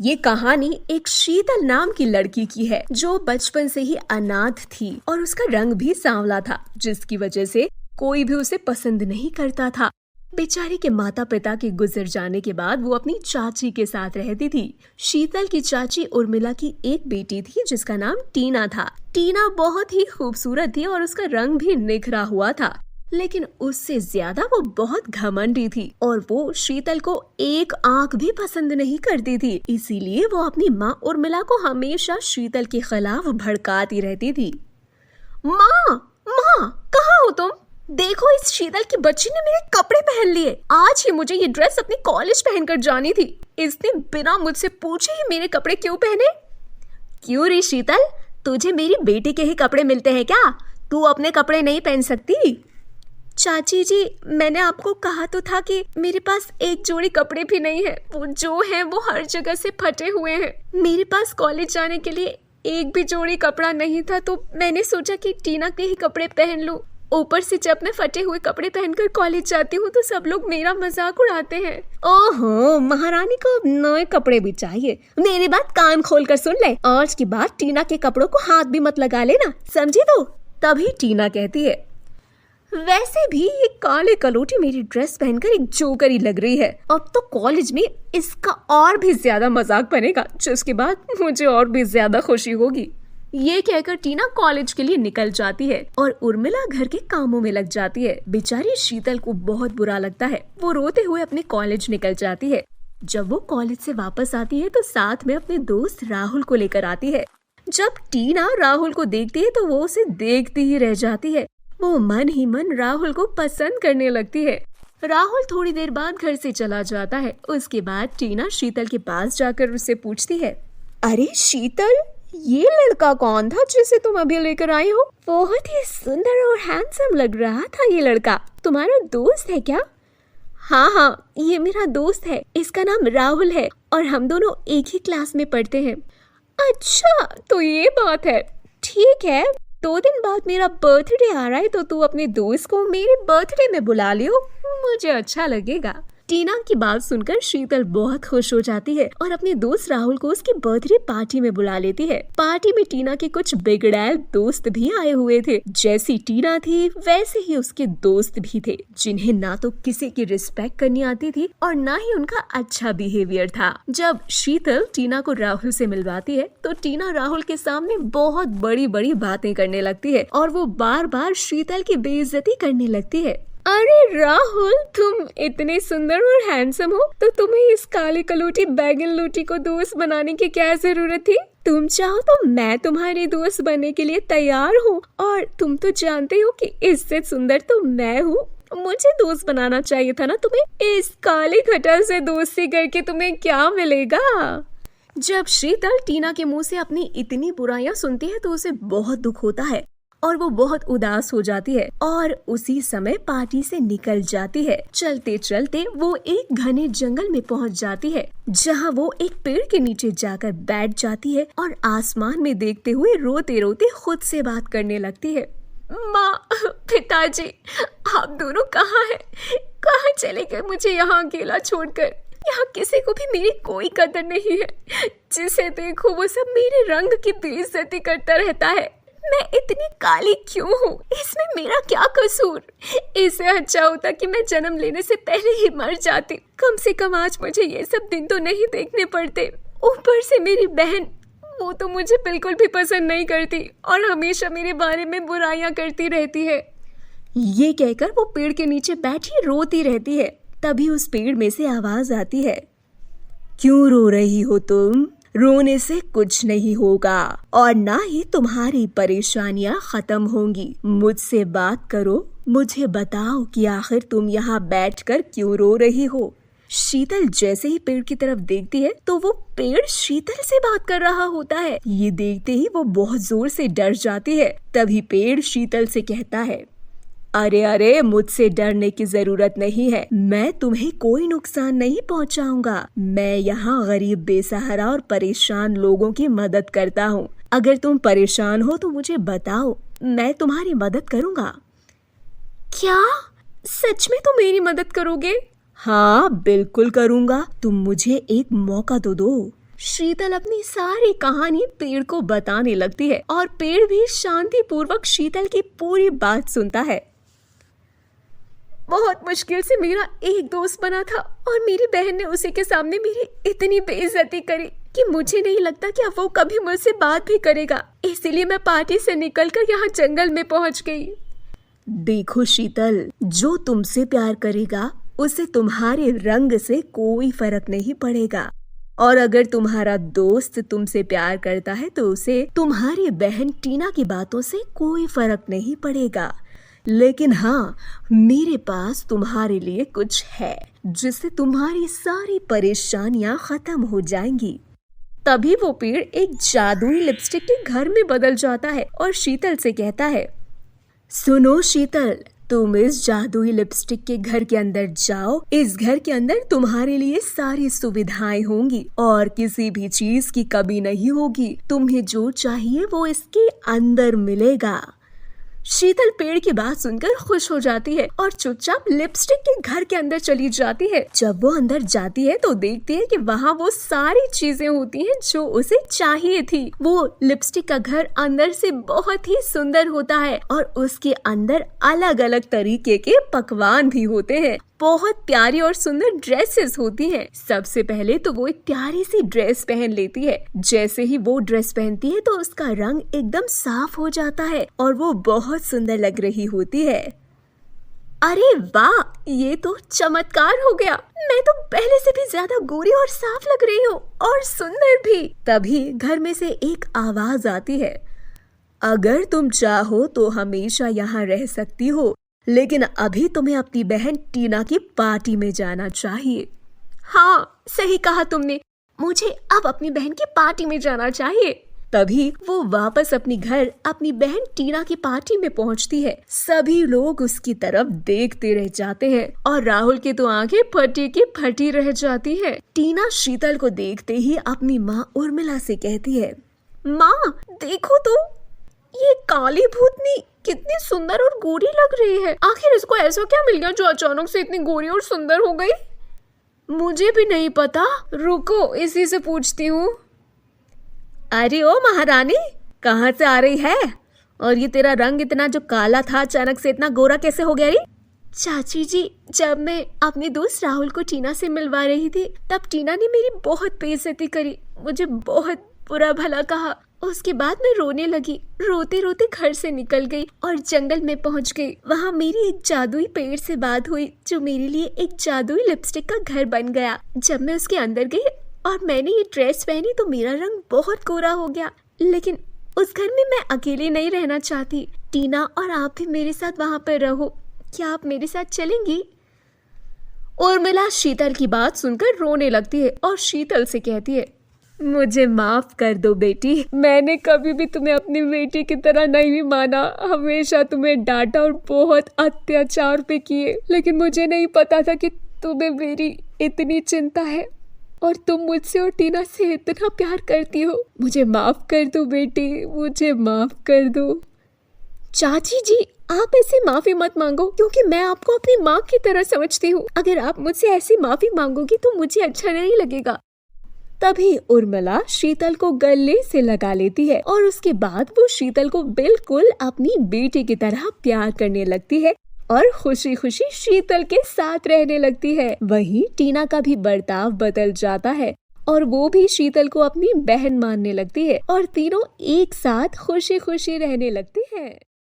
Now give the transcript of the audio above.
ये कहानी एक शीतल नाम की लड़की की है जो बचपन से ही अनाथ थी और उसका रंग भी सांवला था, जिसकी वजह से कोई भी उसे पसंद नहीं करता था। बेचारी के माता पिता के गुजर जाने के बाद वो अपनी चाची के साथ रहती थी। शीतल की चाची उर्मिला की एक बेटी थी जिसका नाम टीना था। टीना बहुत ही खूबसूरत थी और उसका रंग भी निखरा हुआ था, लेकिन उससे ज्यादा वो बहुत घमंडी थी और वो शीतल को एक आंख भी पसंद नहीं करती थी। इसीलिए वो अपनी माँ उर्मिला को हमेशा शीतल के खिलाफ भड़काती रहती थी। माँ, माँ, कहाँ हो तुम? देखो, इस शीतल की बच्ची ने मेरे कपड़े पहन लिए। आज ही मुझे ये ड्रेस अपनी कॉलेज पहनकर जानी थी। इसने बिना मुझसे पूछे ही मेरे कपड़े क्यों पहने? क्यों रे शीतल, तुझे मेरी बेटी के ही कपड़े मिलते हैं क्या? तू अपने कपड़े नहीं पहन सकती? चाची जी, मैंने आपको कहा तो था कि मेरे पास एक जोड़ी कपड़े भी नहीं है। वो जो है वो हर जगह से फटे हुए हैं। मेरे पास कॉलेज जाने के लिए एक भी जोड़ी कपड़ा नहीं था, तो मैंने सोचा कि टीना के ही कपड़े पहन लूं। ऊपर से जब मैं फटे हुए कपड़े पहनकर कॉलेज जाती हूँ तो सब लोग मेरा मजाक उड़ाते हैं। ओहो, महारानी को नए कपड़े भी चाहिए। मेरी बात कान खोल कर सुन ले। आज की बात टीना के कपड़ों को हाथ भी मत लगा लेना, समझी? तो तभी टीना कहती है, वैसे भी ये काले कलोटी मेरी ड्रेस पहनकर एक जोकरी लग रही है। अब तो कॉलेज में इसका और भी ज्यादा मजाक बनेगा, जिसके बाद मुझे और भी ज्यादा खुशी होगी। ये कहकर टीना कॉलेज के लिए निकल जाती है और उर्मिला घर के कामों में लग जाती है। बेचारी शीतल को बहुत बुरा लगता है। वो रोते हुए अपने कॉलेज निकल जाती है। जब वो कॉलेज से वापस आती है तो साथ में अपने दोस्त राहुल को लेकर आती है। जब टीना राहुल को देखती है तो वो उसे देखती ही रह जाती है। वो मन ही मन राहुल को पसंद करने लगती है। राहुल थोड़ी देर बाद घर से चला जाता है। उसके बाद टीना शीतल के पास जाकर उससे पूछती है, अरे शीतल, ये लड़का कौन था जिसे तुम अभी लेकर आई हो? बहुत ही सुंदर और हैंडसम लग रहा था। ये लड़का तुम्हारा दोस्त है क्या? हाँ, ये मेरा दोस्त है। इसका नाम राहुल है और हम दोनों एक ही क्लास में पढ़ते हैं। अच्छा, तो ये बात है। ठीक है, 2 दिन बाद मेरा बर्थडे आ रहा है तो तू अपने दोस्त को मेरे बर्थडे में बुला लियो, मुझे अच्छा लगेगा। टीना की बात सुनकर शीतल बहुत खुश हो जाती है और अपने दोस्त राहुल को उसकी बर्थडे पार्टी में बुला लेती है। पार्टी में टीना के कुछ बिगड़ैल दोस्त भी आए हुए थे। जैसी टीना थी वैसे ही उसके दोस्त भी थे, जिन्हें ना तो किसी की रिस्पेक्ट करनी आती थी और ना ही उनका अच्छा बिहेवियर था। जब शीतल टीना को राहुल से मिलवाती है तो टीना राहुल के सामने बहुत बड़ी बड़ी बातें करने लगती है और वो बार बार शीतल की बेइज्जती करने लगती है। अरे राहुल, तुम इतने सुंदर और हैंडसम हो तो तुम्हें इस काले कलोटी बैगन लूटी को दोस्त बनाने की क्या जरूरत थी? तुम चाहो तो मैं तुम्हारी दोस्त बनने के लिए तैयार हूँ और तुम तो जानते हो कि इससे सुंदर तो मैं हूँ। मुझे दोस्त बनाना चाहिए था ना तुम्हें। इस काले खटर से दोस्ती करके तुम्हें क्या मिलेगा? जब शीतल टीना के मुंह से अपनी इतनी बुराइयां सुनती है तो उसे बहुत दुख होता है और वो बहुत उदास हो जाती है और उसी समय पार्टी से निकल जाती है। चलते चलते वो एक घने जंगल में पहुंच जाती है, जहां वो एक पेड़ के नीचे जाकर बैठ जाती है और आसमान में देखते हुए रोते रोते खुद से बात करने लगती है। माँ, पिताजी, आप दोनों कहाँ हैं? कहाँ चले गए मुझे यहाँ अकेला छोड़कर? यहाँ किसी को भी मेरी कोई कदर नहीं है। जिसे देखो वो सब मेरे रंग की बेइज्जती करता रहता है। मैं इतनी काली क्यों हूँ? इसमें मेरा क्या कसूर? इससे अच्छा होता कि मैं जन्म लेने से पहले ही मर जाती। कम से कम आज मुझे ये सब दिन तो नहीं देखने पड़ते। ऊपर से मेरी बहन, वो तो मुझे बिल्कुल भी पसंद नहीं करती और हमेशा मेरे बारे में बुराइयां करती रहती है। ये कहकर वो पेड़ के नीचे बैठी रोती रहती है। तभी उस पेड़ में से आवाज आती है, क्यों रो रही हो तुम? रोने से कुछ नहीं होगा और ना ही तुम्हारी परेशानियां खत्म होंगी। मुझसे बात करो, मुझे बताओ कि आखिर तुम यहाँ बैठकर क्यों रो रही हो? शीतल जैसे ही पेड़ की तरफ देखती है तो वो पेड़ शीतल से बात कर रहा होता है। ये देखते ही वो बहुत जोर से डर जाती है। तभी पेड़ शीतल से कहता है, अरे, मुझसे डरने की जरूरत नहीं है। मैं तुम्हें कोई नुकसान नहीं पहुंचाऊंगा। मैं यहाँ गरीब, बेसहारा और परेशान लोगों की मदद करता हूँ। अगर तुम परेशान हो तो मुझे बताओ, मैं तुम्हारी मदद करूँगा। क्या सच में तुम मेरी मदद करोगे? हाँ, बिल्कुल करूँगा। तुम मुझे एक मौका तो दो। शीतल अपनी सारी कहानी पेड़ को बताने लगती है और पेड़ भी शांति पूर्वक शीतल की पूरी बात सुनता है। बहुत मुश्किल से मेरा एक दोस्त बना था और मेरी बहन ने उसी के सामने मेरी इतनी बेइज्जती करी कि मुझे नहीं लगता कि अब वो कभी मुझसे बात भी करेगा। इसीलिए मैं पार्टी से निकलकर यहाँ जंगल में पहुँच गई। देखो शीतल, जो तुमसे प्यार करेगा उसे तुम्हारे रंग से कोई फर्क नहीं पड़ेगा, और अगर तुम्हारा दोस्त तुमसे प्यार करता है तो उसे तुम्हारी बहन टीना की बातों से कोई फर्क नहीं पड़ेगा। लेकिन हाँ, मेरे पास तुम्हारे लिए कुछ है जिससे तुम्हारी सारी परेशानियां खत्म हो जाएंगी। तभी वो पेड़ एक जादुई लिपस्टिक के घर में बदल जाता है और शीतल से कहता है, सुनो शीतल, तुम इस जादुई लिपस्टिक के घर के अंदर जाओ। इस घर के अंदर तुम्हारे लिए सारी सुविधाएं होंगी और किसी भी चीज की कमी नहीं होगी। तुम्हें जो चाहिए वो इसके अंदर मिलेगा। शीतल पेड़ की बात सुनकर खुश हो जाती है और चुपचाप लिपस्टिक के घर के अंदर चली जाती है। जब वो अंदर जाती है तो देखती है कि वहाँ वो सारी चीजें होती हैं जो उसे चाहिए थी। वो लिपस्टिक का घर अंदर से बहुत ही सुंदर होता है और उसके अंदर अलग अलग तरीके के पकवान भी होते हैं। बहुत प्यारी और सुंदर ड्रेसेस होती हैं। सबसे पहले तो वो एक प्यारी सी ड्रेस पहन लेती है। जैसे ही वो ड्रेस पहनती है तो उसका रंग एकदम साफ हो जाता है और वो बहुत सुंदर लग रही होती है। अरे वाह, ये तो चमत्कार हो गया। मैं तो पहले से भी ज्यादा गोरी और साफ लग रही हूँ और सुंदर भी। तभी घर में से एक आवाज आती है, अगर तुम चाहो तो हमेशा यहाँ रह सकती हो, लेकिन अभी तुम्हें अपनी बहन टीना की पार्टी में जाना चाहिए। हाँ, सही कहा तुमने, मुझे अब अपनी बहन की पार्टी में जाना चाहिए। तभी वो वापस अपनी घर अपनी बहन टीना की पार्टी में पहुंचती है। सभी लोग उसकी तरफ देखते रह जाते हैं और राहुल की तो आंखें फटी की फटी रह जाती है। टीना शीतल को देखते ही अपनी माँ उर्मिला से कहती है, माँ देखो तो, ये काली भूतनी कितनी सुंदर और गोरी लग रही है। आखिर इसको ऐसा क्या मिल गया जो अचानक से इतनी गोरी और सुंदर हो गई? मुझे भी नहीं पता, रुको इसी से पूछती हूँ। अरे ओ महारानी, कहाँ से आ रही है? और ये तेरा रंग इतना जो काला था अचानक से इतना गोरा कैसे हो गया रे? चाची जी, जब मैं अपने दोस्त राहुल को टीना से मिलवा रही थी तब टीना ने मेरी बहुत बेइज्जती करी, मुझे बहुत बुरा भला कहा। उसके बाद मैं रोने लगी, रोते रोते घर से निकल गई और जंगल में पहुंच गई। वहाँ मेरी एक जादुई पेड़ से बात हुई जो मेरे लिए एक जादुई लिपस्टिक का घर बन गया। जब मैं उसके अंदर गई और मैंने ये ड्रेस पहनी तो मेरा रंग बहुत गोरा हो गया। लेकिन उस घर में मैं अकेली नहीं रहना चाहती। टीना और आप भी मेरे साथ वहाँ पर रहो। क्या आप मेरे साथ चलेंगी? उर्मिला शीतल की बात सुनकर रोने लगती है और शीतल से कहती है, मुझे माफ कर दो बेटी, मैंने कभी भी तुम्हें अपनी बेटी की तरह नहीं माना। हमेशा तुम्हें डांटा और बहुत अत्याचार पे किए, लेकिन मुझे नहीं पता था कि तुम्हें मेरी इतनी चिंता है और तुम मुझसे और टीना से इतना प्यार करती हो। मुझे माफ कर दो बेटी, मुझे माफ कर दो। चाची जी, आप ऐसे माफी मत मांगो क्योंकि मैं आपको अपनी माँ की तरह समझती हूँ। अगर आप मुझसे ऐसी माफी मांगोगी तो मुझे अच्छा नहीं लगेगा। तभी उर्मिला शीतल को गले से लगा लेती है और उसके बाद वो शीतल को बिल्कुल अपनी बेटी की तरह प्यार करने लगती है और खुशी खुशी शीतल के साथ रहने लगती है। वहीं टीना का भी बर्ताव बदल जाता है और वो भी शीतल को अपनी बहन मानने लगती है और तीनों एक साथ खुशी खुशी रहने लगती है।